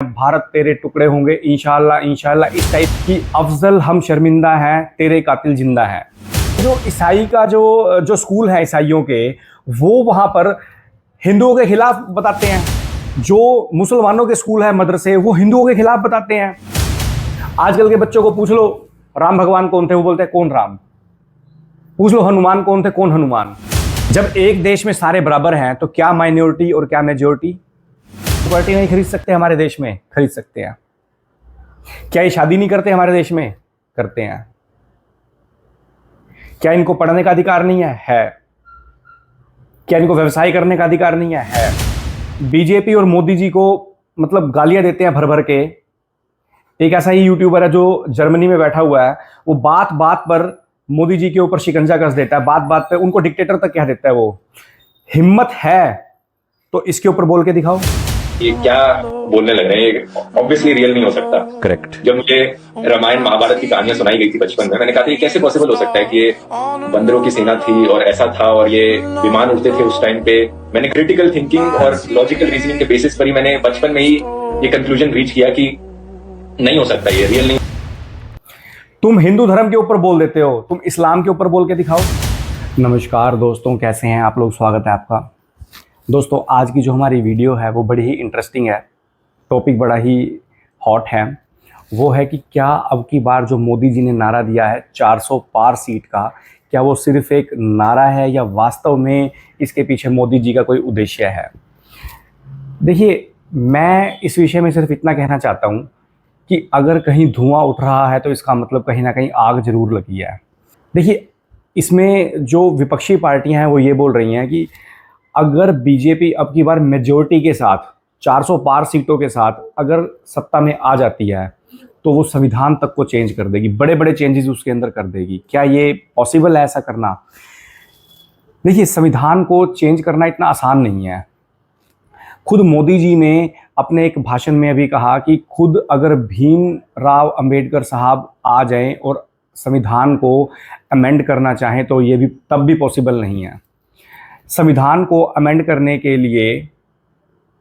भारत तेरे टुकड़े होंगे इंशाल्लाह इंशाल्लाह, इस टाइप की अफजल हम शर्मिंदा हैं, तेरे कातिल जिंदा हैं। जो ईसाई का जो स्कूल है ईसाइयों के, वो वहां पर हिंदुओं के खिलाफ बताते हैं। जो मुसलमानों के स्कूल है मदरसे, वो हिंदुओं के खिलाफ बताते हैं। आजकल के बच्चों को पूछ लो राम भगवान कौन थे, वो बोलते हैं कौन राम। पूछ लो हनुमान कौन थे, कौन हनुमान। जब एक देश में सारे बराबर हैं तो क्या माइनॉरिटी और क्या मेजॉरिटी? प्रॉपर्टी नहीं खरीद सकते हमारे देश में? खरीद सकते हैं। क्या ये शादी नहीं करते हमारे देश में? करते हैं। क्या इनको पढ़ने का अधिकार नहीं है? है। क्या इनको व्यवसाय करने का अधिकार नहीं है? है। बीजेपी और मोदी जी को मतलब गालियां देते हैं भर भर के। एक ऐसा ही यूट्यूबर है जो जर्मनी में बैठा हुआ है, वो बात बात पर मोदी जी के ऊपर शिकंजा कस देता है, बात बात पे उनको डिक्टेटर तक कह देता है। वो हिम्मत है तो इसके ऊपर बोल के दिखाओ। ये क्या बोलने लग रहे हैं, ऑब्वियसली रियल नहीं हो सकता। करेक्ट। जब मुझे रामायण महाभारत की कहानियां सुनाई गई थी बचपन में, मैंने कहा था ये कैसे पॉसिबल हो सकता है कि ये बंदरों की सेना थी और ऐसा था और ये विमान उड़ते थे उस टाइम पे। मैंने क्रिटिकल थिंकिंग और लॉजिकल रीजनिंग के बेसिस पर ही मैंने बचपन में ही ये कंक्लूजन रीच किया कि नहीं हो सकता, ये रियल नहीं। तुम हिंदू धर्म के ऊपर बोल देते हो, तुम इस्लाम के ऊपर बोल के दिखाओ। नमस्कार दोस्तों, कैसे हैं आप लोग? स्वागत है आपका। दोस्तों, आज की जो हमारी वीडियो है वो बड़ी ही इंटरेस्टिंग है। टॉपिक बड़ा ही हॉट है। वो है कि क्या अब की बार जो मोदी जी ने नारा दिया है 400 पार सीट का, क्या वो सिर्फ एक नारा है या वास्तव में इसके पीछे मोदी जी का कोई उद्देश्य है? देखिए, मैं इस विषय में सिर्फ इतना कहना चाहता हूँ कि अगर कहीं धुआं उठ रहा है तो इसका मतलब कहीं ना कहीं आग जरूर लगी है। देखिए, इसमें जो विपक्षी पार्टियां हैं वो ये बोल रही हैं कि अगर बीजेपी अब की बार मेजॉरिटी के साथ 400 पार सीटों के साथ अगर सत्ता में आ जाती है तो वो संविधान तक को चेंज कर देगी, बड़े बड़े चेंजेस उसके अंदर कर देगी। क्या ये पॉसिबल है ऐसा करना? देखिए, संविधान को चेंज करना इतना आसान नहीं है। खुद मोदी जी ने अपने एक भाषण में अभी कहा कि खुद अगर भीम राव अंबेडकर साहब आ जाएं और संविधान को अमेंड करना चाहें तो ये भी तब भी पॉसिबल नहीं है। संविधान को अमेंड करने के लिए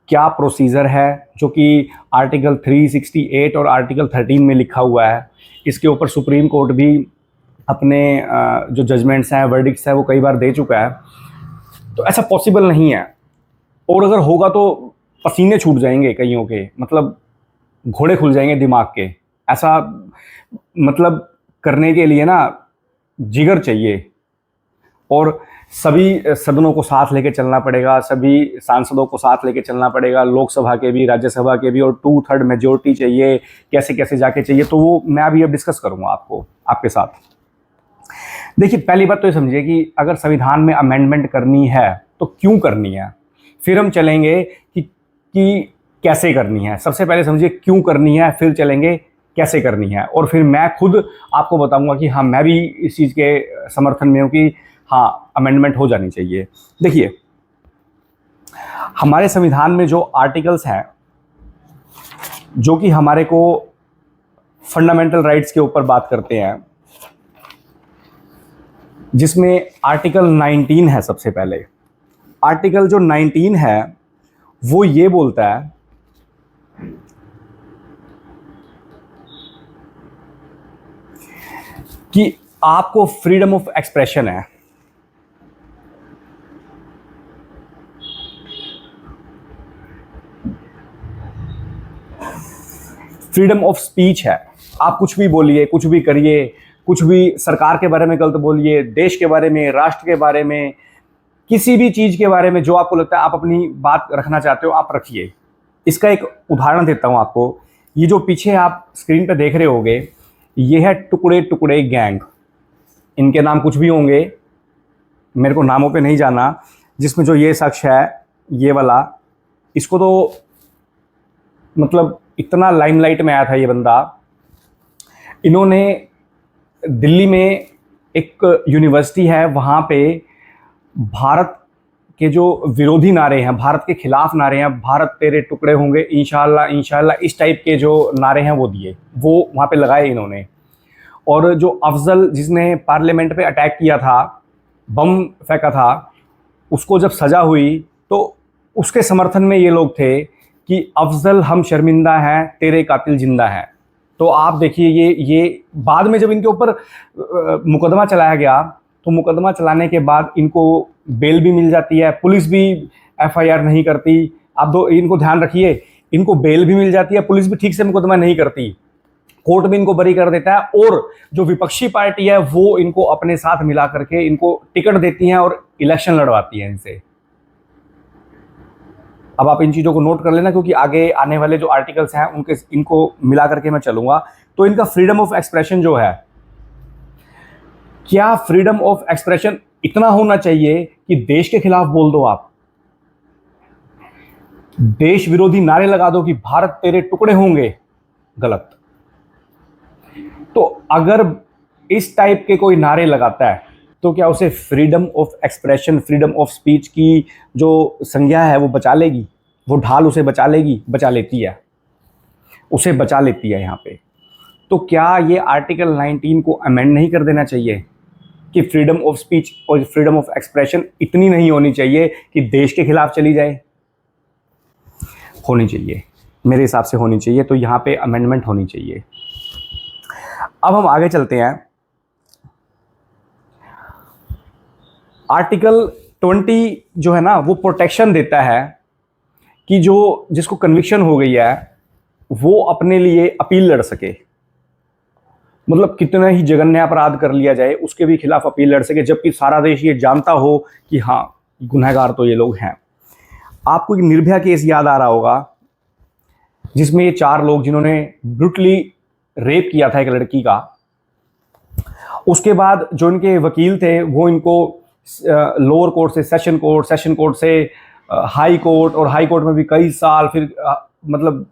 क्या प्रोसीजर है, जो कि आर्टिकल 368 और आर्टिकल 13 में लिखा हुआ है। इसके ऊपर सुप्रीम कोर्ट भी अपने जो जजमेंट्स हैं, वर्डिक्ट्स हैं, वो कई बार दे चुका है। तो ऐसा पॉसिबल नहीं है, और अगर होगा तो पसीने छूट जाएंगे कईयों के, मतलब घोड़े खुल जाएंगे दिमाग के। ऐसा मतलब करने के लिए ना जिगर चाहिए, और सभी सदनों को साथ लेके चलना पड़ेगा, सभी सांसदों को साथ लेके चलना पड़ेगा, लोकसभा के भी, राज्यसभा के भी, और 2/3 मेजोरिटी चाहिए। कैसे कैसे जाके चाहिए तो वो मैं अभी अब डिस्कस करूंगा आपके साथ। देखिए, पहली बात तो ये समझिए कि अगर संविधान में अमेंडमेंट करनी है तो क्यों करनी है, फिर हम चलेंगे कि कैसे करनी है। सबसे पहले समझिए क्यों करनी है, फिर चलेंगे कैसे करनी है, और फिर मैं खुद आपको बताऊंगा कि हाँ, मैं भी इस चीज़ के समर्थन में हूँ कि हाँ, अमेंडमेंट हो जानी चाहिए। देखिए, हमारे संविधान में जो आर्टिकल्स हैं जो कि हमारे को फंडामेंटल राइट्स के ऊपर बात करते हैं, जिसमें आर्टिकल 19 है। सबसे पहले आर्टिकल जो 19 है वो ये बोलता है कि आपको फ्रीडम ऑफ एक्सप्रेशन है। फ्रीडम ऑफ स्पीच है। आप कुछ भी बोलिए, कुछ भी करिए, कुछ भी सरकार के बारे में गलत बोलिए, देश के बारे में, राष्ट्र के बारे में, किसी भी चीज़ के बारे में जो आपको लगता है आप अपनी बात रखना चाहते हो, आप रखिए। इसका एक उदाहरण देता हूँ आपको। ये जो पीछे आप स्क्रीन पे देख रहे होंगे, ये है टुकड़े टुकड़े गैंग। इनके नाम कुछ भी होंगे, मेरे को नामों पे नहीं जाना। जिसमें जो ये शख्स है, ये वाला, इसको तो मतलब इतना लाइमलाइट में आया था ये बंदा। इन्होंने दिल्ली में एक यूनिवर्सिटी है, वहाँ पे भारत के जो विरोधी नारे हैं, भारत के खिलाफ नारे हैं, भारत तेरे टुकड़े होंगे इंशाल्लाह इंशाल्लाह, इस टाइप के जो नारे हैं वो दिए, वो वहाँ पे लगाए इन्होंने। और जो अफजल जिसने पार्लियामेंट पे अटैक किया था, बम फेंका था, उसको जब सज़ा हुई तो उसके समर्थन में ये लोग थे कि अफजल हम शर्मिंदा हैं, तेरे कातिल जिंदा हैं। तो आप देखिए ये बाद में जब इनके ऊपर मुकदमा चलाया गया, तो मुकदमा चलाने के बाद इनको बेल भी मिल जाती है, पुलिस भी एफआईआर नहीं करती। आप इनको ध्यान रखिए, इनको बेल भी मिल जाती है, पुलिस भी ठीक से मुकदमा नहीं करती, कोर्ट भी इनको बरी कर देता है, और जो विपक्षी पार्टी है वो इनको अपने साथ मिला करके इनको टिकट देती है और इलेक्शन लड़वाती है इनसे। अब आप इन चीज़ों को नोट कर लेना, क्योंकि आगे आने वाले जो आर्टिकल्स हैं इनको मिला करके मैं चलूंगा। तो इनका फ्रीडम ऑफ एक्सप्रेशन जो है, क्या फ्रीडम ऑफ एक्सप्रेशन इतना होना चाहिए कि देश के खिलाफ बोल दो, आप देश विरोधी नारे लगा दो कि भारत तेरे टुकड़े होंगे? गलत। तो अगर इस टाइप के कोई नारे लगाता है तो क्या उसे freedom of expression, freedom of speech की जो संज्ञा है वो बचा लेगी? वो ढाल उसे बचा लेगी? बचा लेती है, उसे बचा लेती है यहाँ पे। तो क्या ये आर्टिकल 19 को अमेंड नहीं कर देना चाहिए कि फ्रीडम ऑफ स्पीच और फ्रीडम ऑफ एक्सप्रेशन इतनी नहीं होनी चाहिए कि देश के खिलाफ चली जाए? होनी चाहिए, मेरे हिसाब से होनी चाहिए। तो यहाँ पे अमेंडमेंट होनी चाहिए। अब हम आगे चलते हैं। आर्टिकल 20 जो है ना, वो प्रोटेक्शन देता है कि जिसको कन्विक्शन हो गई है वो अपने लिए अपील लड़ सके। मतलब कितना ही जघन्य अपराध कर लिया जाए उसके भी खिलाफ अपील लड़ सके, जबकि सारा देश ये जानता हो कि हाँ गुनहगार तो ये लोग हैं। आपको एक निर्भया केस याद आ रहा होगा, जिसमें ये 4 लोग जिन्होंने ब्रूटली रेप किया था एक लड़की का, उसके बाद जो इनके वकील थे वो इनको लोअर कोर्ट से सेशन कोर्ट से हाई कोर्ट, और हाई कोर्ट में भी कई साल, फिर मतलब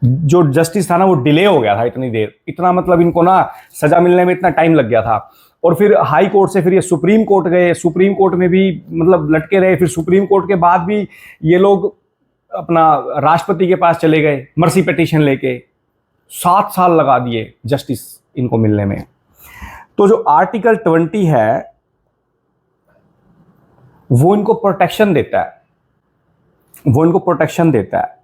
जो जस्टिस था ना वो डिले हो गया था इतनी देर, इतना मतलब इनको ना सजा मिलने में इतना टाइम लग गया था। और फिर हाई कोर्ट से फिर ये सुप्रीम कोर्ट गए, सुप्रीम कोर्ट में भी मतलब लटके रहे, फिर सुप्रीम कोर्ट के बाद भी ये लोग अपना राष्ट्रपति के पास चले गए मर्सी पिटीशन लेके। 7 साल लगा दिए जस्टिस इनको मिलने में। तो जो आर्टिकल 20 है वो इनको प्रोटेक्शन देता है, वो इनको प्रोटेक्शन देता है।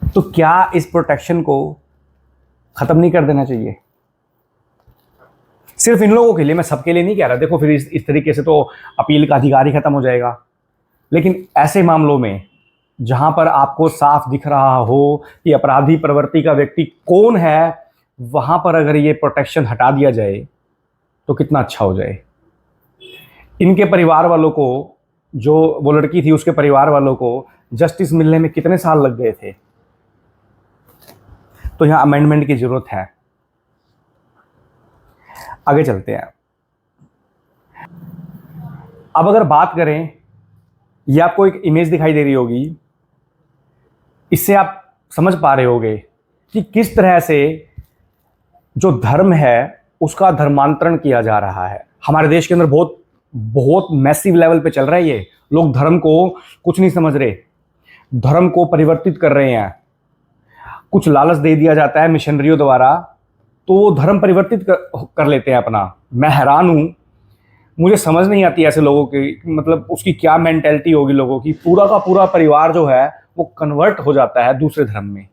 तो क्या इस प्रोटेक्शन को खत्म नहीं कर देना चाहिए? सिर्फ इन लोगों के लिए, मैं सबके लिए नहीं कह रहा। देखो फिर इस तरीके से तो अपील का अधिकार ही खत्म हो जाएगा। लेकिन ऐसे मामलों में जहां पर आपको साफ दिख रहा हो कि अपराधी प्रवृत्ति का व्यक्ति कौन है, वहां पर अगर ये प्रोटेक्शन हटा दिया जाए तो कितना अच्छा हो जाए। इनके परिवार वालों को, जो वो लड़की थी उसके परिवार वालों को जस्टिस मिलने में कितने साल लग गए थे। तो यहां अमेंडमेंट की जरूरत है। आगे चलते हैं। अब अगर बात करें, ये आपको एक इमेज दिखाई दे रही होगी, इससे आप समझ पा रहे होगे कि किस तरह से जो धर्म है उसका धर्मांतरण किया जा रहा है। हमारे देश के अंदर बहुत बहुत मैसिव लेवल पे चल रहा है ये। लोग धर्म को कुछ नहीं समझ रहे, धर्म को परिवर्तित कर रहे हैं। कुछ लालच दे दिया जाता है मिशनरियों द्वारा, तो वो धर्म परिवर्तित कर लेते हैं अपना। मैं हैरान हूं, मुझे समझ नहीं आती ऐसे लोगों की, मतलब उसकी क्या मेंटेलिटी होगी लोगों की। पूरा का पूरा परिवार जो है वो कन्वर्ट हो जाता है दूसरे धर्म में।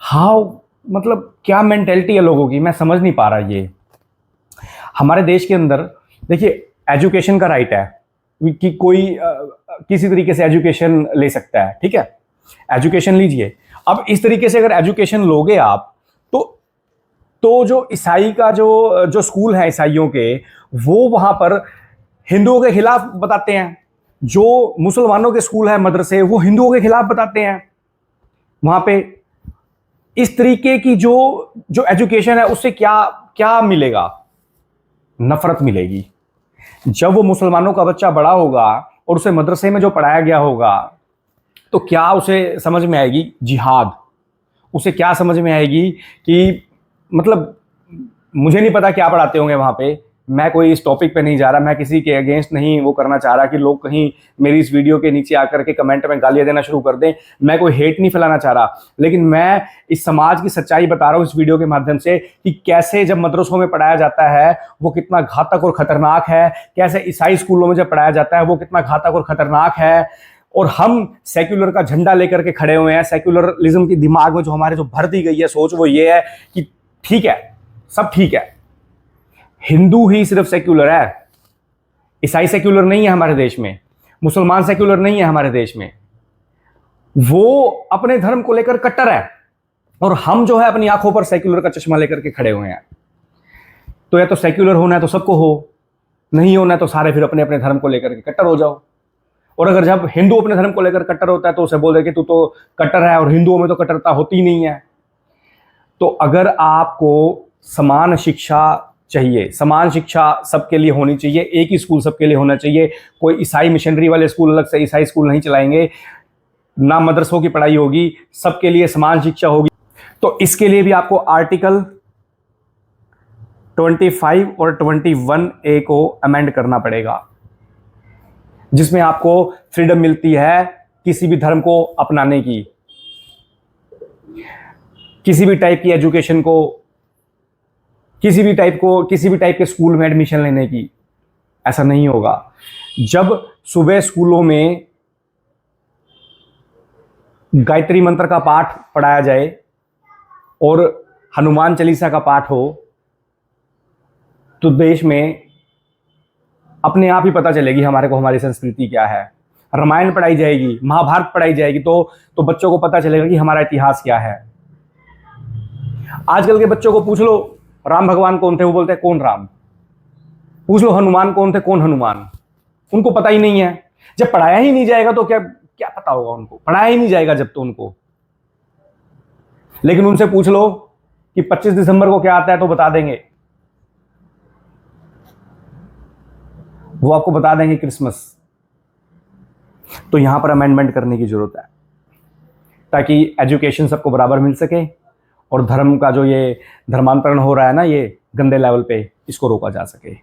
हाउ, मतलब क्या मेंटेलिटी है लोगों की, मैं समझ नहीं पा रहा। ये हमारे देश के अंदर देखिए एजुकेशन का राइट है कि कोई किसी तरीके से एजुकेशन ले सकता है, ठीक है, एजुकेशन लीजिए। अब इस तरीके से अगर एजुकेशन लोगे आप, तो जो ईसाई का जो स्कूल है ईसाइयों के, वो वहां पर हिंदुओं के खिलाफ बताते हैं। जो मुसलमानों के स्कूल है, मदरसे, वो हिंदुओं के खिलाफ बताते हैं। वहां पे इस तरीके की जो एजुकेशन है उससे क्या क्या मिलेगा? नफरत मिलेगी। जब वो मुसलमानों का बच्चा बड़ा होगा और उसे मदरसे में जो पढ़ाया गया होगा, तो क्या उसे समझ में आएगी जिहाद? उसे क्या समझ में आएगी कि मतलब मुझे नहीं पता क्या पढ़ाते होंगे वहां पे, मैं कोई इस टॉपिक पे नहीं जा रहा, मैं किसी के अगेंस्ट नहीं वो करना चाह रहा कि लोग कहीं मेरी इस वीडियो के नीचे आकर के कमेंट में गालियां देना शुरू कर दें। मैं कोई हेट नहीं फैलाना चाह रहा, लेकिन मैं इस समाज की सच्चाई बता रहा हूं इस वीडियो के माध्यम से कि कैसे जब मदरसों में पढ़ाया जाता है वो कितना घातक और खतरनाक है, कैसे ईसाई स्कूलों में जब पढ़ाया जाता है वो कितना घातक और खतरनाक है। और हम सेक्युलर का झंडा लेकर के खड़े हुए हैं। सेक्युलरिज्म की दिमाग में जो हमारे जो भर दी गई है सोच, वो ये है कि ठीक है, सब ठीक है, हिंदू ही सिर्फ सेक्युलर है, ईसाई सेक्युलर नहीं है हमारे देश में, मुसलमान सेक्युलर नहीं है हमारे देश में। वो अपने धर्म को लेकर कट्टर है और हम जो है अपनी आंखों पर सेक्युलर का चश्मा लेकर के खड़े हुए हैं। तो या तो सेक्युलर होना है तो सबको हो, नहीं होना है तो सारे फिर अपने अपने धर्म को लेकर के कट्टर हो जाओ। और अगर जब हिंदू अपने धर्म को लेकर कट्टर होता है तो उसे बोल दे कि तू तो कट्टर है, और हिंदुओं में तो कट्टरता होती नहीं है। तो अगर आपको समान शिक्षा चाहिए, समान शिक्षा सबके लिए होनी चाहिए, एक ही स्कूल सबके लिए होना चाहिए। कोई ईसाई मिशनरी वाले स्कूल अलग से ईसाई स्कूल नहीं चलाएंगे, ना मदरसों की पढ़ाई होगी, सबके लिए समान शिक्षा होगी। तो इसके लिए भी आपको आर्टिकल 25 और 21A को अमेंड करना पड़ेगा, जिसमें आपको फ्रीडम मिलती है किसी भी धर्म को अपनाने की, किसी भी टाइप की एजुकेशन को, किसी भी टाइप के स्कूल में एडमिशन लेने की। ऐसा नहीं होगा। जब सुबह स्कूलों में गायत्री मंत्र का पाठ पढ़ाया जाए और हनुमान चालीसा का पाठ हो, तो देश में अपने आप ही पता चलेगी हमारे को हमारी संस्कृति क्या है। रामायण पढ़ाई जाएगी, महाभारत पढ़ाई जाएगी, तो बच्चों को पता चलेगा कि हमारा इतिहास क्या है। आजकल के बच्चों को पूछ लो राम भगवान कौन थे, वो बोलते हैं कौन राम। पूछ लो हनुमान कौन थे, कौन हनुमान, उनको पता ही नहीं है। जब पढ़ाया ही नहीं जाएगा तो क्या क्या पता होगा उनको, पढ़ाया ही नहीं जाएगा जब तो उनको। लेकिन उनसे पूछ लो कि 25 दिसंबर को क्या आता है तो बता देंगे, वो आपको बता देंगे क्रिसमस। तो यहां पर अमेंडमेंट करने की जरूरत है ताकि एजुकेशन सबको बराबर मिल सके और धर्म का जो ये धर्मांतरण हो रहा है ना, ये गंदे लेवल पे, इसको रोका जा सके।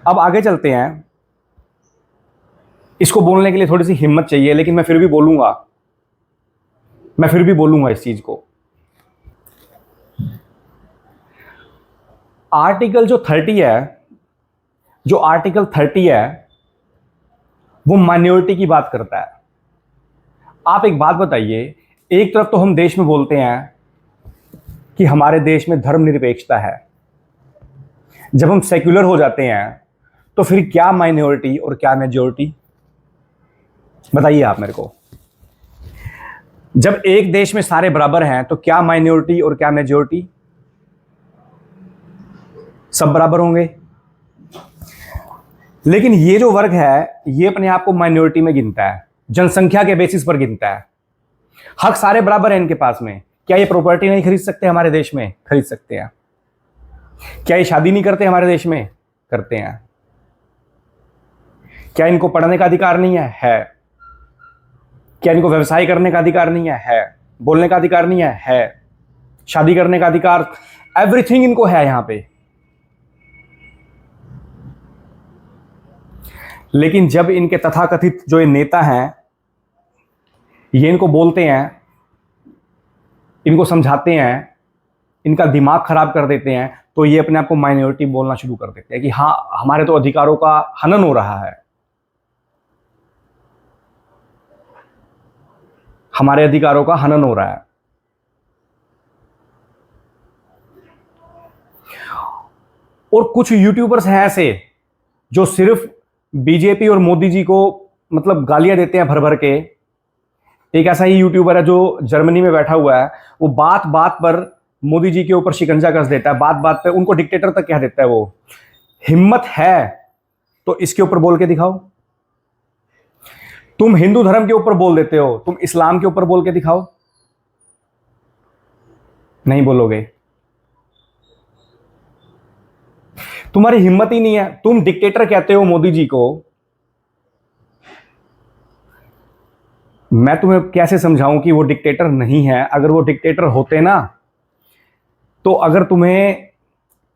अब आगे चलते हैं। इसको बोलने के लिए थोड़ी सी हिम्मत चाहिए, लेकिन मैं फिर भी बोलूंगा इस चीज को। आर्टिकल जो 30 है वो माइनॉरिटी की बात करता है। आप एक बात बताइए, एक तरफ तो हम देश में बोलते हैं कि हमारे देश में धर्मनिरपेक्षता है, जब हम सेक्युलर हो जाते हैं तो फिर क्या माइनॉरिटी और क्या मेजॉरिटी, बताइए आप मेरे को। जब एक देश में सारे बराबर हैं तो क्या माइनॉरिटी और क्या मेजॉरिटी, सब बराबर होंगे। लेकिन ये जो वर्ग है ये अपने आप को माइनॉरिटी में गिनता है, जनसंख्या के बेसिस पर गिनता है। हक सारे बराबर हैं इनके पास में। क्या ये प्रॉपर्टी नहीं खरीद सकते हमारे देश में? खरीद सकते हैं। क्या ये शादी नहीं करते हमारे देश में? करते हैं। क्या इनको पढ़ने का अधिकार नहीं है? है। क्या इनको व्यवसाय करने का अधिकार नहीं है? है। बोलने का अधिकार नहीं है? है। शादी करने का अधिकार, एवरीथिंग इनको है यहां पे। लेकिन जब इनके तथाकथित जो ये नेता हैं ये इनको बोलते हैं, इनको समझाते हैं, इनका दिमाग खराब कर देते हैं, तो ये अपने आप को माइनॉरिटी बोलना शुरू कर देते हैं कि हाँ हमारे तो अधिकारों का हनन हो रहा है, हमारे अधिकारों का हनन हो रहा है। और कुछ यूट्यूबर्स हैं ऐसे जो सिर्फ बीजेपी और मोदी जी को मतलब गालियां देते हैं भर भर के। एक ऐसा ही यूट्यूबर है जो जर्मनी में बैठा हुआ है, वो बात बात पर मोदी जी के ऊपर शिकंजा कस देता है, बात बात पे उनको डिक्टेटर तक कह देता है। वो हिम्मत है तो इसके ऊपर बोल के दिखाओ। तुम हिंदू धर्म के ऊपर बोल देते हो, तुम इस्लाम के ऊपर बोल के दिखाओ। नहीं बोलोगे, तुम्हारी हिम्मत ही नहीं है। तुम डिक्टेटर कहते हो मोदी जी को। मैं तुम्हें कैसे समझाऊं कि वो डिक्टेटर नहीं है। अगर वो डिक्टेटर होते ना, तो अगर तुम्हें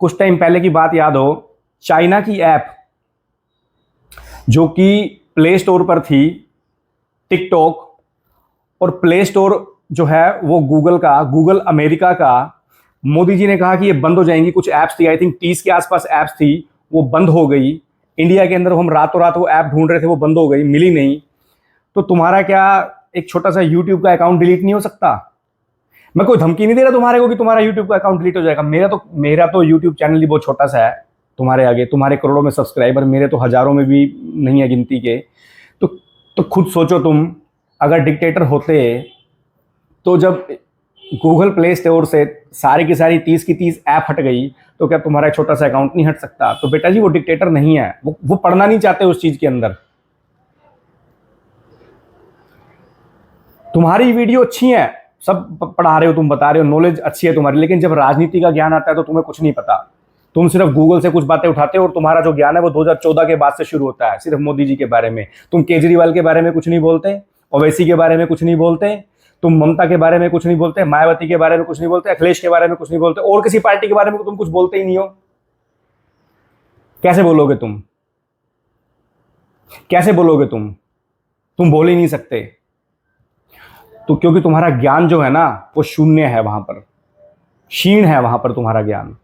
कुछ टाइम पहले की बात याद हो, चाइना की ऐप जो कि प्ले स्टोर पर थी, टिकटॉक, और प्ले स्टोर जो है वो गूगल अमेरिका का, मोदी जी ने कहा कि ये बंद हो जाएंगी। कुछ ऐप्स थी, आई थिंक 30 के आसपास ऐप्स थी, वो बंद हो गई। इंडिया के अंदर हम रातों रात वो ऐप ढूंढ रहे थे, वो बंद हो गई, मिली नहीं। तो तुम्हारा क्या एक छोटा सा यूट्यूब का अकाउंट डिलीट नहीं हो सकता? मैं कोई धमकी नहीं दे रहा तुम्हारे को कि तुम्हारा यूट्यूब का अकाउंट डिलीट हो जाएगा। मेरा तो यूट्यूब चैनल ही बहुत छोटा सा है तुम्हारे आगे। तुम्हारे करोड़ों में सब्सक्राइबर, मेरे तो हजारों में भी नहीं है गिनती के। तो खुद सोचो, तुम अगर डिक्टेटर होते तो जब गूगल प्ले स्टोर से सारी की सारी 30 की 30 ऐप हट गई, तो क्या तुम्हारा एक छोटा सा अकाउंट नहीं हट सकता? तो बेटा जी, वो डिक्टेटर नहीं है, वो पढ़ना नहीं चाहते उस चीज के अंदर। तुम्हारी वीडियो अच्छी है, सब पढ़ा रहे हो, तुम बता रहे हो, नॉलेज अच्छी है तुम्हारी, लेकिन जब राजनीति का ज्ञान आता है तो तुम्हें कुछ नहीं पता। तुम सिर्फ गूगल से कुछ बातें उठाते हो, और तुम्हारा जो ज्ञान है वो 2014 के बाद से शुरू होता है, सिर्फ मोदी जी के बारे में। तुम केजरीवाल के बारे में कुछ नहीं बोलते, ओवैसी के बारे में कुछ नहीं बोलते, तुम ममता के बारे में कुछ नहीं बोलते, मायावती के बारे में कुछ नहीं बोलते, अखिलेश के बारे में कुछ नहीं बोलते, और किसी पार्टी के बारे में तुम कुछ बोलते ही नहीं हो। कैसे बोलोगे तुम? कैसे बोलोगे तुम बोल ही नहीं सकते। तो क्योंकि तुम्हारा ज्ञान जो है ना वो शून्य है, वहां पर क्षीण है, वहां पर तुम्हारा ज्ञान।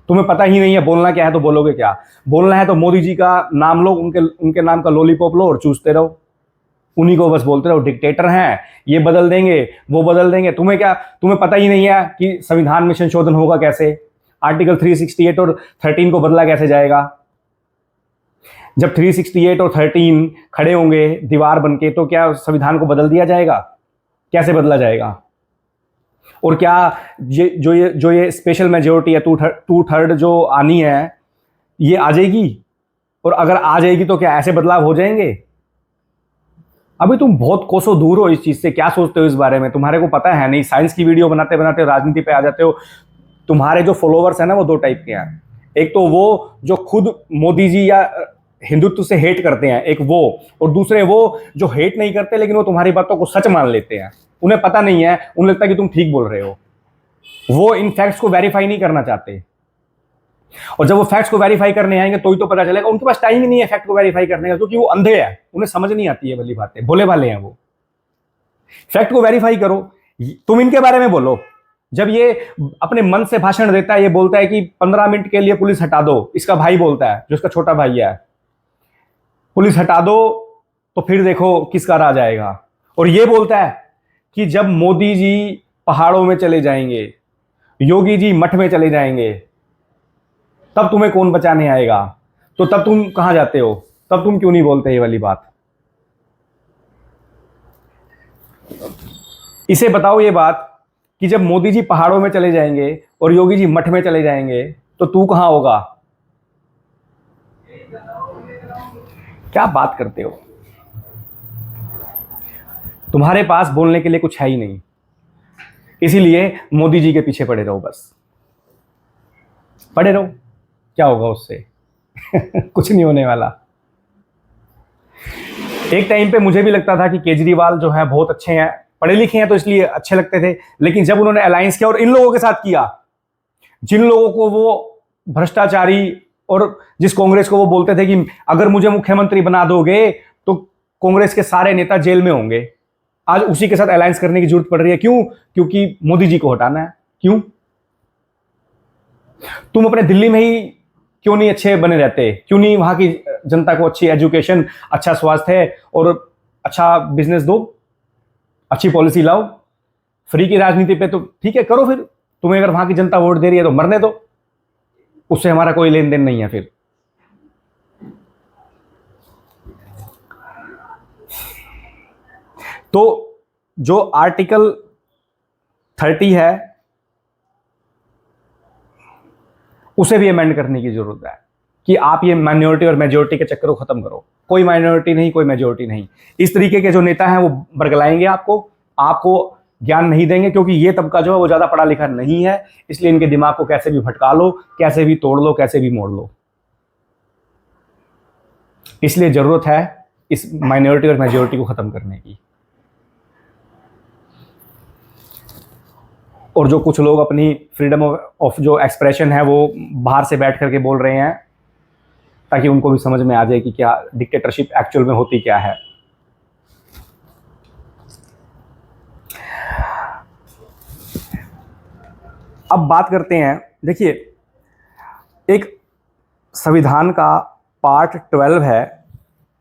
तुम्हें पता ही नहीं है बोलना क्या है, तो बोलोगे क्या? बोलना है तो मोदी जी का नाम लो, उनके नाम का लॉलीपॉप लो और चूसते रहो, उन्हीं को बस बोलते रहो, डिक्टेटर हैं, ये बदल देंगे, वो बदल देंगे। तुम्हें क्या, तुम्हें पता ही नहीं है कि संविधान में संशोधन होगा कैसे, आर्टिकल 368 और 13 को बदला कैसे जाएगा। जब 368 और 13 खड़े होंगे दीवार बनके, तो क्या संविधान को बदल दिया जाएगा? कैसे बदला जाएगा? और क्या जो ये स्पेशल मेजोरिटी है, टू थर्ड जो आनी है, ये आ जाएगी? और अगर आ जाएगी तो क्या ऐसे बदलाव हो जाएंगे? अभी तुम बहुत कोसों दूर हो इस चीज से। क्या सोचते हो इस बारे में? तुम्हारे को पता है नहीं। साइंस की वीडियो बनाते बनाते राजनीति पे आ जाते हो। तुम्हारे जो फॉलोवर्स है ना, वो दो टाइप के हैं। एक तो वो जो खुद मोदी जी या हिंदुत्व से हेट करते हैं, एक वो, और दूसरे वो जो हेट नहीं करते लेकिन वो तुम्हारी बातों को सच मान लेते हैं। उन्हें पता नहीं है, उन्हें लगता है कि तुम ठीक बोल रहे हो। वो इन फैक्ट्स को वेरीफाई नहीं करना चाहते, और जब वो फैक्ट्स को वेरीफाई करने आएंगे तो ही तो पता चलेगा। उनके पास टाइम ही नहीं है फैक्ट को वेरीफाई करने का, क्योंकि वो अंधे हैं, उन्हें समझ नहीं आती है वाली बातें, भोले भाले हैं वो। फैक्ट को वेरीफाई करो। तुम इनके बारे में बोलो। जब ये अपने मन से भाषण देता है, ये बोलता है कि 15 मिनट के लिए पुलिस हटा दो, इसका भाई बोलता है, जो इसका छोटा भाई है, पुलिस हटा दो, तो फिर देखो किसका राज आएगा। और ये बोलता है कि जब मोदी जी पहाड़ों में चले जाएंगे, योगी जी मठ में चले जाएंगे, तब तुम्हें कौन बचाने आएगा। तो तब तुम कहां जाते हो? तब तुम क्यों नहीं बोलते ये वाली बात? इसे बताओ ये बात कि जब मोदी जी पहाड़ों में चले जाएंगे और योगी जी मठ में चले जाएंगे, तो तू कहां होगा? क्या बात करते हो? तुम्हारे पास बोलने के लिए कुछ है ही नहीं, इसीलिए मोदी जी के पीछे पड़े रहो, बस पड़े रहो। क्या होगा उससे? कुछ नहीं होने वाला। एक टाइम पे मुझे भी लगता था कि केजरीवाल जो है बहुत अच्छे हैं, पढ़े लिखे हैं तो इसलिए अच्छे लगते थे, लेकिन जब उन्होंने अलायंस किया और इन लोगों के साथ किया, जिन लोगों को वो भ्रष्टाचारी, और जिस कांग्रेस को वो बोलते थे कि अगर मुझे मुख्यमंत्री बना दोगे तो कांग्रेस के सारे नेता जेल में होंगे, आज उसी के साथ अलायंस करने की जरूरत पड़ रही है। क्यों? क्योंकि मोदी जी को हटाना है। क्यों? तुम अपने दिल्ली में ही क्यों नहीं अच्छे बने रहते? क्यों नहीं वहां की जनता को अच्छी एजुकेशन, अच्छा स्वास्थ्य और अच्छा बिजनेस दो, अच्छी पॉलिसी लाओ। फ्री की राजनीति पे तो ठीक है, करो। फिर तुम्हें अगर वहां की जनता वोट दे रही है तो मरने दो, उससे हमारा कोई लेन देन नहीं है। फिर तो जो आर्टिकल 30 है उसे भी अमेंड करने की जरूरत है कि आप ये माइनॉरिटी और मेजोरिटी के चक्कर को खत्म करो। कोई माइनॉरिटी नहीं, कोई मेजोरिटी नहीं। इस तरीके के जो नेता हैं वो बरगलाएंगे आपको ज्ञान नहीं देंगे, क्योंकि ये तबका जो है वो ज्यादा पढ़ा लिखा नहीं है। इसलिए इनके दिमाग को कैसे भी भटका लो, कैसे भी तोड़ लो, कैसे भी मोड़ लो। इसलिए जरूरत है इस माइनॉरिटी और मेजोरिटी को खत्म करने की। और जो कुछ लोग अपनी फ्रीडम ऑफ जो एक्सप्रेशन है वो बाहर से बैठ करके बोल रहे हैं, ताकि उनको भी समझ में आ जाए कि क्या डिक्टेटरशिप एक्चुअल में होती क्या है। अब बात करते हैं, देखिए एक संविधान का पार्ट 12 है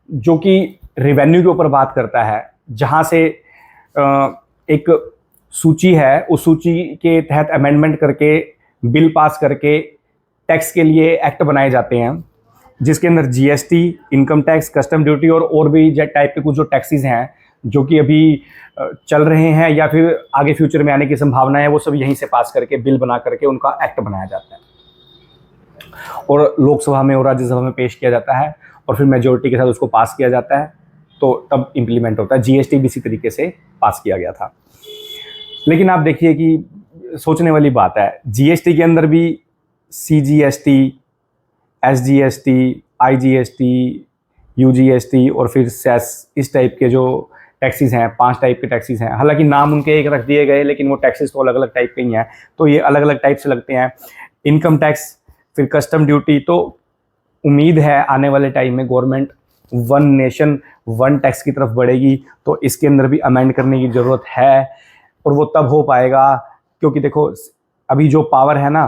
जो कि रेवेन्यू के ऊपर बात करता है, जहां से एक सूची है, उस सूची के तहत अमेंडमेंट करके बिल पास करके टैक्स के लिए एक्ट बनाए जाते हैं, जिसके अंदर GST, income tax, custom duty और भी टाइप के कुछ जो टैक्सेस हैं जो कि अभी चल रहे हैं या फिर आगे फ्यूचर में आने की संभावना है, वो सब यहीं से पास करके बिल बना करके उनका एक्ट बनाया जाता है और लोकसभा में और राज्यसभा में पेश किया जाता है और फिर मेजोरिटी के साथ उसको पास किया जाता है, तो तब इम्प्लीमेंट होता है। जीएसटी भी इसी तरीके से पास किया गया था। लेकिन आप देखिए कि सोचने वाली बात है, जीएसटी के अंदर भी सीजीएसटी, एसजीएसटी, आईजीएसटी, यूजीएसटी और फिर सेस, इस टाइप के जो टैक्सेस हैं, 5 टाइप के टैक्सेस हैं। हालांकि नाम उनके एक रख दिए गए, लेकिन वो टैक्सेस तो अलग अलग टाइप के ही हैं, तो ये अलग अलग टाइप से लगते हैं। इनकम टैक्स, फिर कस्टम ड्यूटी। तो उम्मीद है आने वाले टाइम में government one nation one tax की तरफ बढ़ेगी, तो इसके अंदर भी अमेंड करने की ज़रूरत है और वो तब हो पाएगा क्योंकि देखो अभी जो पावर है ना,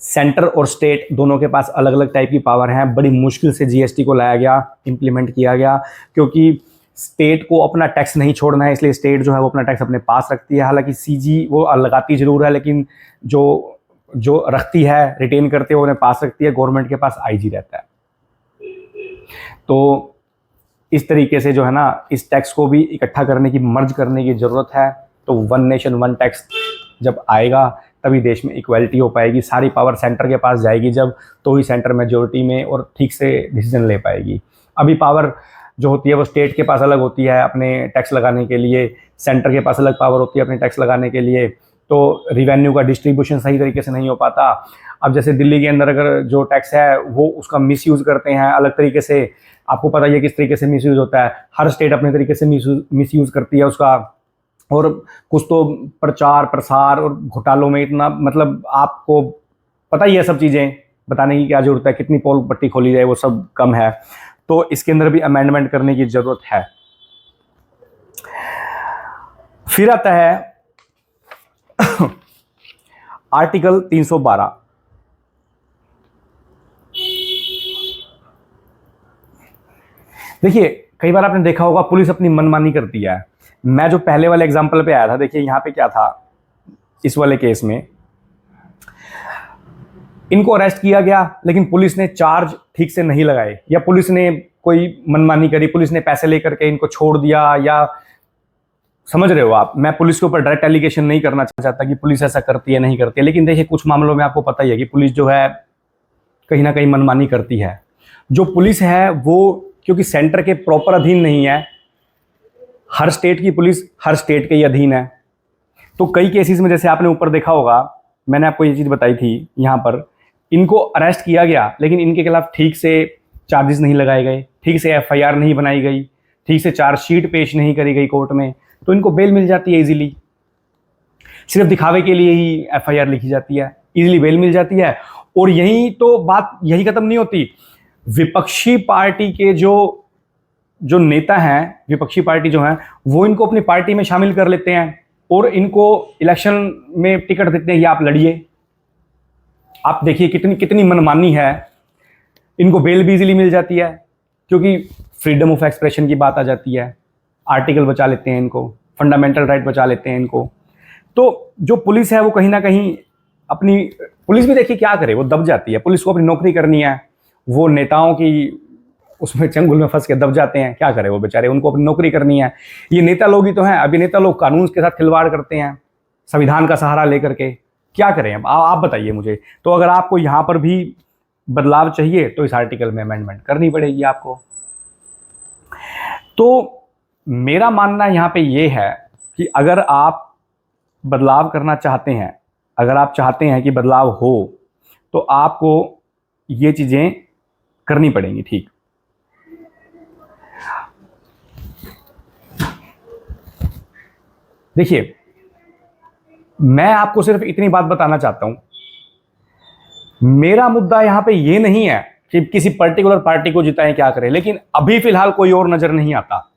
सेंटर और स्टेट दोनों के पास अलग अलग टाइप की पावर है। बड़ी मुश्किल से जीएसटी को लाया गया, इम्प्लीमेंट किया गया, क्योंकि स्टेट को अपना टैक्स नहीं छोड़ना है, इसलिए स्टेट जो है वो अपना टैक्स अपने पास रखती है। हालांकि सीजी वो लगाती जरूर है, लेकिन जो जो रखती है, रिटेन करते हुए उन्हें पास रखती है। गवर्नमेंट के पास आईजी रहता है। तो इस तरीके से जो है ना, इस टैक्स को भी इकट्ठा करने की, मर्ज करने की ज़रूरत है। तो वन नेशन वन टैक्स जब आएगा तभी देश में इक्वालिटी हो पाएगी। सारी पावर सेंटर के पास जाएगी जब, तो ही सेंटर मेजोरिटी में और ठीक से डिसीजन ले पाएगी। अभी पावर जो होती है वो स्टेट के पास अलग होती है अपने टैक्स लगाने के लिए, सेंटर के पास अलग पावर होती है अपने टैक्स लगाने के लिए, तो रिवेन्यू का डिस्ट्रीब्यूशन सही तरीके से नहीं हो पाता। अब जैसे दिल्ली के अंदर अगर जो टैक्स है वो उसका मिसयूज़ करते हैं अलग तरीके से, आपको पता ही है किस तरीके से मिसयूज़ होता है। हर स्टेट अपने तरीके से मिसयूज़ करती है उसका, और कुछ तो प्रचार प्रसार और घोटालों में इतना, मतलब आपको पता ही है सब चीज़ें, बताने की क्या ज़रूरत है, कितनी पोल पट्टी खोली जाए वो सब कम है। तो इसके अंदर भी अमेंडमेंट करने की ज़रूरत है। फिर आता है आर्टिकल 312। देखिए कई बार आपने देखा होगा पुलिस अपनी मनमानी करती है। मैं जो पहले वाले एग्जांपल पे आया था, देखिए यहां पे क्या था, इस वाले केस में इनको अरेस्ट किया गया, लेकिन पुलिस ने चार्ज ठीक से नहीं लगाए, या पुलिस ने कोई मनमानी करी, पुलिस ने पैसे लेकर के इनको छोड़ दिया, या समझ रहे हो आप। मैं पुलिस के ऊपर डायरेक्ट एलिगेशन नहीं करना चाहता कि पुलिस ऐसा करती है नहीं करती है, लेकिन देखिए कुछ मामलों में आपको पता ही है कि पुलिस जो है कहीं ना कहीं मनमानी करती है। जो पुलिस है वो क्योंकि सेंटर के प्रॉपर अधीन नहीं है, हर स्टेट की पुलिस हर स्टेट के ही अधीन है। तो कई केसेस में जैसे आपने ऊपर देखा होगा, मैंने आपको ये चीज़ बताई थी, यहाँ पर इनको अरेस्ट किया गया लेकिन इनके खिलाफ ठीक से चार्जेस नहीं लगाए गए, ठीक से एफआईआर नहीं बनाई गई, ठीक से चार्जशीट पेश नहीं करी गई कोर्ट में, तो इनको बेल मिल जाती है इजीली। सिर्फ दिखावे के लिए ही एफआईआर लिखी जाती है, इजीली बेल मिल जाती है। और यही तो बात, यही खत्म नहीं होती। विपक्षी पार्टी के जो नेता हैं, विपक्षी पार्टी जो हैं, वो इनको अपनी पार्टी में शामिल कर लेते हैं और इनको इलेक्शन में टिकट देते हैं कि आप लड़िए। आप देखिए कितनी कितनी मनमानी है। इनको बेल भी इजीली मिल जाती है क्योंकि फ्रीडम ऑफ एक्सप्रेशन की बात आ जाती है, आर्टिकल बचा लेते हैं इनको, फंडामेंटल राइट बचा लेते हैं इनको। तो जो पुलिस है वो कहीं ना कहीं अपनी, पुलिस भी देखिए क्या करे, वो दब जाती है। पुलिस को अपनी नौकरी करनी है, वो नेताओं की उसमें चंगुल में फंस के दब जाते हैं। क्या करे वो बेचारे, उनको अपनी नौकरी करनी है। ये नेता लोग ही तो हैं। अभी नेता लोग कानून के साथ खिलवाड़ करते हैं, संविधान का सहारा लेकर के। क्या करें अब आप बताइए मुझे। तो अगर आपको यहाँ पर भी बदलाव चाहिए तो इस आर्टिकल में अमेंडमेंट करनी पड़ेगी आपको। तो मेरा मानना यहाँ पे ये है कि अगर आप बदलाव करना चाहते हैं, अगर आप चाहते हैं कि बदलाव हो, तो आपको ये चीज़ें करनी पड़ेंगी। ठीक, देखिए मैं आपको सिर्फ इतनी बात बताना चाहता हूं, मेरा मुद्दा यहां पे ये नहीं है कि किसी पर्टिकुलर पार्टी को जिताएं क्या करें, लेकिन अभी फिलहाल कोई और नजर नहीं आता।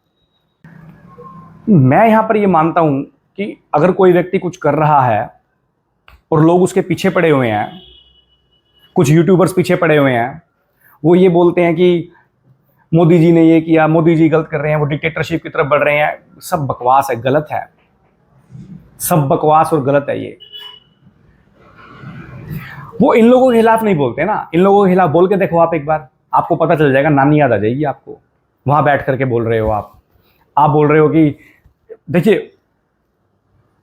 मैं यहां पर ये मानता हूं कि अगर कोई व्यक्ति कुछ कर रहा है और लोग उसके पीछे पड़े हुए हैं, कुछ यूट्यूबर्स पीछे पड़े हुए हैं, वो ये बोलते हैं कि मोदी जी ने ये किया, मोदी जी गलत कर रहे हैं, वो डिक्टेटरशिप की तरफ बढ़ रहे हैं, सब बकवास है, गलत है, सब बकवास और गलत है ये। वो इन लोगों के खिलाफ नहीं बोलते ना, इन लोगों के खिलाफ बोल के देखो आप एक बार, आपको पता चल जाएगा, नानी याद आ जाएगी आपको। वहां बैठ करके बोल रहे हो आप बोल रहे हो कि देखिए,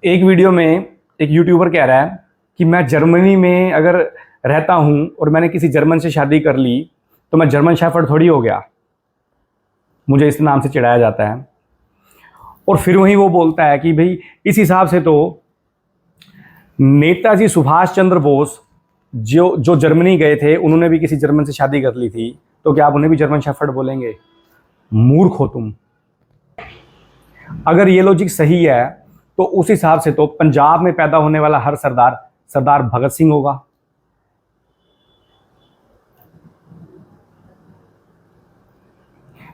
एक वीडियो में एक यूट्यूबर कह रहा है कि मैं जर्मनी में अगर रहता हूं और मैंने किसी जर्मन से शादी कर ली तो मैं जर्मन शेफर्ड थोड़ी हो गया, मुझे इस नाम से चिढ़ाया जाता है। और फिर वहीं वो बोलता है कि भाई इस हिसाब से तो नेताजी सुभाष चंद्र बोस जो जर्मनी गए थे, उन्होंने भी किसी जर्मन से शादी कर ली थी, तो क्या आप उन्हें भी जर्मन शेफर्ड बोलेंगे? मूर्ख हो तुम। अगर ये लॉजिक सही है तो उस हिसाब से तो पंजाब में पैदा होने वाला हर सरदार भगत सिंह होगा।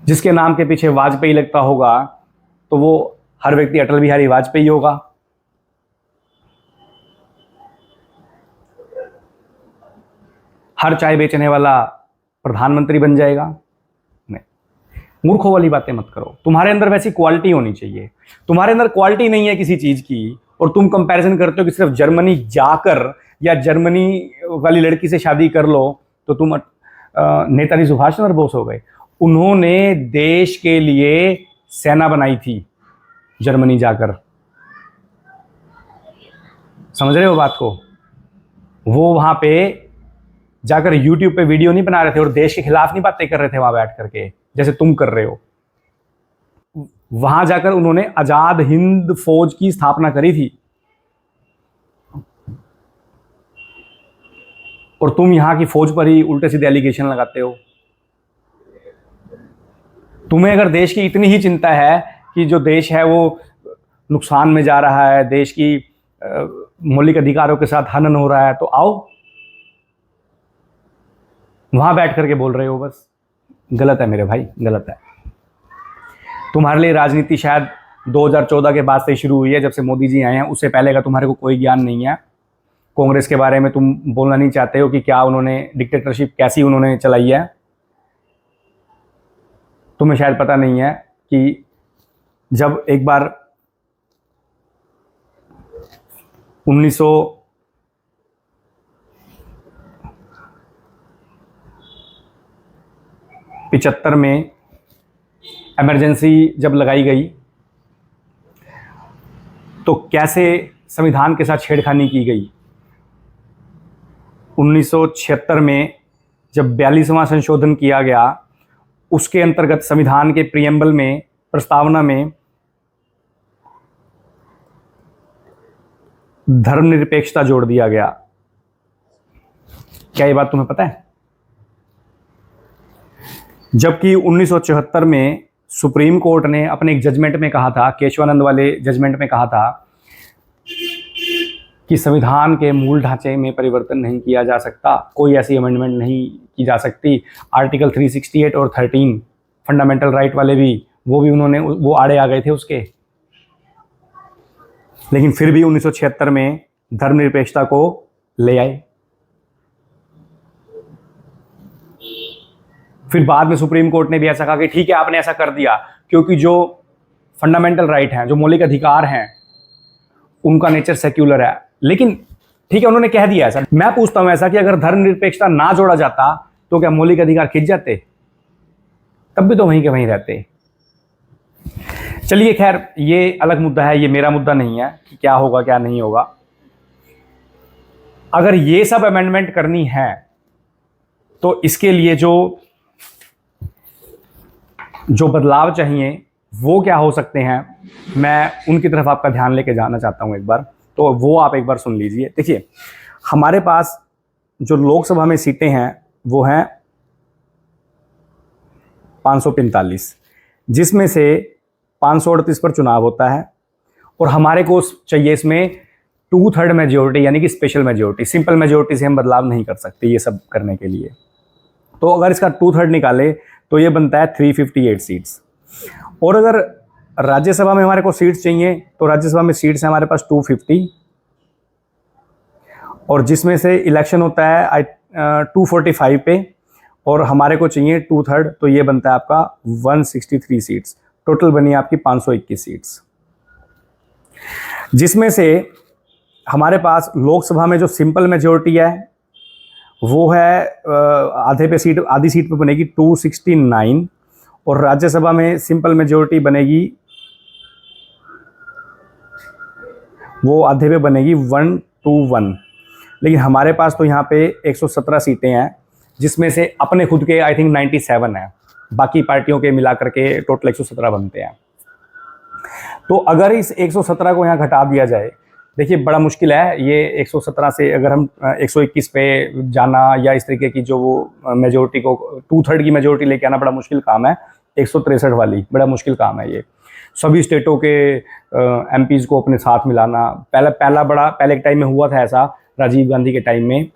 जिसके नाम के पीछे वाजपेयी लगता होगा तो वो हर व्यक्ति अटल बिहारी वाजपेयी होगा। हर चाय बेचने वाला प्रधानमंत्री बन जाएगा। नहीं, मूर्खों वाली बातें मत करो। तुम्हारे अंदर वैसी क्वालिटी होनी चाहिए। तुम्हारे अंदर क्वालिटी नहीं है किसी चीज की और तुम कंपैरिजन करते हो कि सिर्फ जर्मनी जाकर या जर्मनी वाली लड़की से शादी कर लो तो तुम नेताजी सुभाष चंद्र बोस हो गए। उन्होंने देश के लिए सेना बनाई थी जर्मनी जाकर, समझ रहे हो बात को? वो वहां पे जाकर यूट्यूब पे वीडियो नहीं बना रहे थे और देश के खिलाफ नहीं बातें कर रहे थे वहां बैठ करके जैसे तुम कर रहे हो। वहां जाकर उन्होंने आजाद हिंद फौज की स्थापना करी थी और तुम यहां की फौज पर ही उल्टे सीधे एलिगेशन लगाते हो। तुम्हें अगर देश की इतनी ही चिंता है कि जो देश है वो नुकसान में जा रहा है, देश की मौलिक अधिकारों के साथ हनन हो रहा है, तो आओ, वहां बैठ करके बोल रहे हो बस। गलत है मेरे भाई, गलत है। तुम्हारे लिए राजनीति शायद 2014 के बाद से शुरू हुई है, जब से मोदी जी आए हैं। उससे पहले का तुम्हारे को कोई ज्ञान नहीं है। कांग्रेस के बारे में तुम बोलना नहीं चाहते हो कि क्या उन्होंने डिक्टेटरशिप कैसी उन्होंने चलाई है। तुम्हें शायद पता नहीं है कि जब एक बार 1975 में इमरजेंसी जब लगाई गई तो कैसे संविधान के साथ छेड़खानी की गई। 1976 में जब 42वां संशोधन किया गया, उसके अंतर्गत संविधान के प्रियम्बल में, प्रस्तावना में धर्मनिरपेक्षता जोड़ दिया गया। क्या ये बात तुम्हें पता है? जबकि 1974 में सुप्रीम कोर्ट ने अपने एक जजमेंट में कहा था, केशवानंद वाले जजमेंट में कहा था कि संविधान के मूल ढांचे में परिवर्तन नहीं किया जा सकता, कोई ऐसी अमेंडमेंट नहीं की जा सकती। आर्टिकल 368 और 13 फंडामेंटल राइट वाले भी, वो भी उन्होंने, वो आड़े आ गए थे उसके। लेकिन फिर भी 1976 में धर्मनिरपेक्षता को ले आए। फिर बाद में सुप्रीम कोर्ट ने भी ऐसा कहा कि ठीक है, आपने ऐसा कर दिया क्योंकि जो फंडामेंटल राइट हैं, जो मौलिक अधिकार हैं, उनका नेचर सेक्युलर है। लेकिन ठीक है, उन्होंने कह दिया ऐसा। मैं पूछता हूं ऐसा कि अगर धर्मनिरपेक्षता ना जोड़ा जाता तो क्या मौलिक अधिकार खिंच जाते? तब भी तो वहीं के वहीं रहते। चलिए खैर, ये अलग मुद्दा है, ये मेरा मुद्दा नहीं है कि क्या होगा क्या नहीं होगा। अगर ये सब अमेंडमेंट करनी है तो इसके लिए जो बदलाव चाहिए वो क्या हो सकते हैं, मैं उनकी तरफ आपका ध्यान लेके जाना चाहता हूं एक बार। तो वो आप एक बार सुन लीजिए। देखिए, हमारे पास जो लोकसभा में सीटें हैं वो हैं 545, जिसमें से 538 पर चुनाव होता है और हमारे को चाहिए इसमें 2/3 मेजोरिटी यानी कि स्पेशल मेजोरिटी, सिंपल मेजोरिटी से हम बदलाव नहीं कर सकते ये सब करने के लिए। तो अगर इसका 2/3 निकाले तो ये बनता है 358 सीट्स। और अगर राज्यसभा में हमारे को सीट्स चाहिए तो राज्यसभा में सीट्स है हमारे पास 250, और जिसमें से इलेक्शन होता है 245 पे, और हमारे को चाहिए 2/3, तो ये बनता है आपका 163 सीट्स। टोटल बनी आपकी 521 सीट्स, जिसमें से हमारे पास लोकसभा में जो सिंपल मेजोरिटी है वो है आधी सीट पे बनेगी 269, और राज्यसभा में सिंपल मेजोरिटी बनेगी, वो आधे पे बनेगी 121। लेकिन हमारे पास तो यहाँ पे 117 सीटें हैं, जिसमें से अपने खुद के आई थिंक 97 हैं, बाकी पार्टियों के मिलाकर के टोटल 117 बनते हैं। तो अगर इस 117 को यहाँ घटा दिया जाए, देखिए बड़ा मुश्किल है ये 117 से अगर हम 121 पे जाना, या इस तरीके की जो वो मेजोरिटी को 2/3 की मेजोरिटी लेके आना बड़ा मुश्किल काम है। 163 वाली बड़ा मुश्किल काम है ये। सभी स्टेटों के एमपीज़ को अपने साथ मिलाना, पहले एक टाइम में हुआ था ऐसा, राजीव गांधी के टाइम में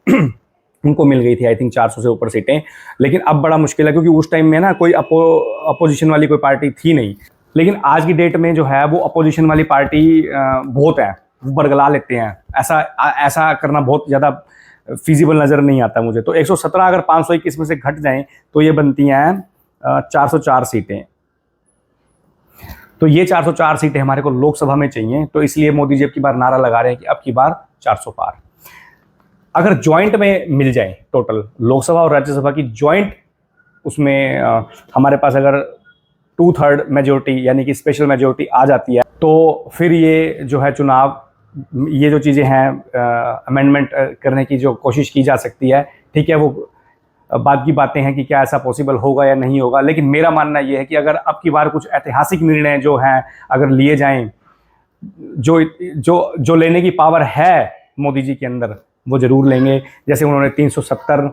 उनको मिल गई थी आई थिंक 400 से ऊपर सीटें, लेकिन अब बड़ा मुश्किल है क्योंकि उस टाइम में ना कोई अपोजिशन वाली कोई पार्टी थी नहीं। लेकिन आज की डेट में जो है वो अपोजिशन वाली पार्टी बहुत है, बरगला लेते हैं। ऐसा करना बहुत ज़्यादा फिजिबल नज़र नहीं आता मुझे। तो 117 अगर 521 में से घट जाएं तो ये बनती हैं 404 सीटें। तो ये 404 सीटें हमारे को लोकसभा में चाहिए, तो इसलिए मोदी जी अब की बार नारा लगा रहे हैं कि अब की बार 400 पार। अगर जॉइंट में मिल जाए टोटल लोकसभा और राज्यसभा की जॉइंट, उसमें हमारे पास अगर 2/3 मेजोरिटी यानी कि स्पेशल मेजोरिटी आ जाती है, तो फिर ये जो है चुनाव, ये जो चीज़ें हैं अमेंडमेंट करने की जो कोशिश की जा सकती है, ठीक है, वो बाद की बातें हैं कि क्या ऐसा पॉसिबल होगा या नहीं होगा। लेकिन मेरा मानना ये है कि अगर अब की बार कुछ ऐतिहासिक निर्णय जो हैं अगर लिए जाएं, जो लेने की पावर है मोदी जी के अंदर, वो ज़रूर लेंगे। जैसे उन्होंने 370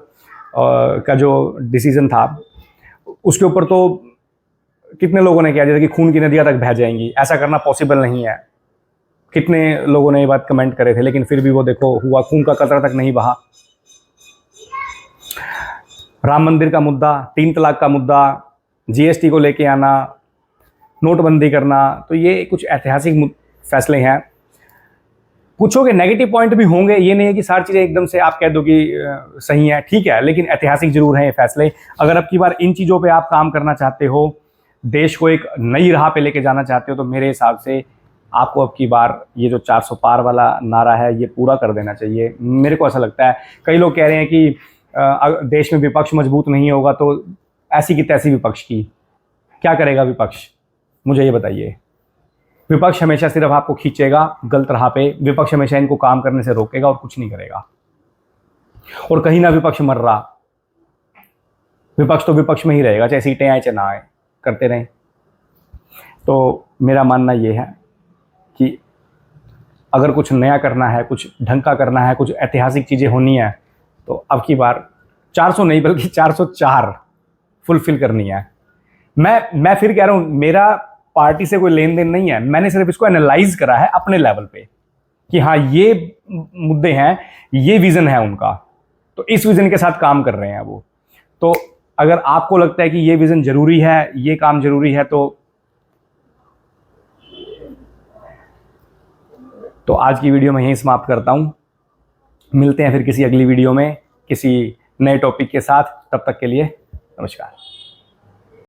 का जो डिसीज़न था, उसके ऊपर तो कितने लोगों ने किया जैसे कि खून की नदियाँ तक बह जाएंगी, ऐसा करना पॉसिबल नहीं है। कितने लोगों ने ये बात कमेंट करे थे, लेकिन फिर भी वो देखो हुआ, खून का कतरा तक नहीं बहा। राम मंदिर का मुद्दा, 3 तलाक का मुद्दा, जीएसटी को लेके आना, नोटबंदी करना, तो ये कुछ ऐतिहासिक फैसले हैं। कुछों के नेगेटिव पॉइंट भी होंगे, ये नहीं है कि सारी चीज़ें एकदम से आप कह दो कि सही है, ठीक है, लेकिन ऐतिहासिक जरूर हैं ये फैसले। अगर अब की बार इन चीज़ों पे आप काम करना चाहते हो, देश को एक नई राह पे लेके जाना चाहते हो, तो मेरे हिसाब से आपको अब की बार ये जो 400 पार वाला नारा है ये पूरा कर देना चाहिए। मेरे को ऐसा लगता है। कई लोग कह रहे हैं कि देश में विपक्ष मजबूत नहीं होगा तो ऐसी की तैसी विपक्ष की, क्या करेगा विपक्ष, मुझे ये बताइए। विपक्ष हमेशा सिर्फ आपको खींचेगा गलत राह पे, विपक्ष हमेशा इनको काम करने से रोकेगा और कुछ नहीं करेगा। और कहीं ना विपक्ष मर रहा, विपक्ष तो विपक्ष में ही रहेगा, चाहे सीटें आए चाहे ना आए, करते रहें। तो मेरा मानना ये है कि अगर कुछ नया करना है, कुछ ढंग का करना है, कुछ ऐतिहासिक चीज़ें होनी है, तो अब की बार 400 नहीं बल्कि 404 फुलफिल करनी है। मैं फिर कह रहा हूँ, मेरा पार्टी से कोई लेन देन नहीं है, मैंने सिर्फ इसको एनालाइज करा है अपने लेवल पे कि हाँ ये मुद्दे हैं, ये विज़न है उनका, तो इस विज़न के साथ काम कर रहे हैं वो। तो अगर आपको लगता है कि ये विज़न ज़रूरी है, ये काम ज़रूरी है, तो आज की वीडियो मैं यहीं समाप्त करता हूँ। मिलते हैं फिर किसी अगली वीडियो में किसी नए टॉपिक के साथ। तब तक के लिए नमस्कार।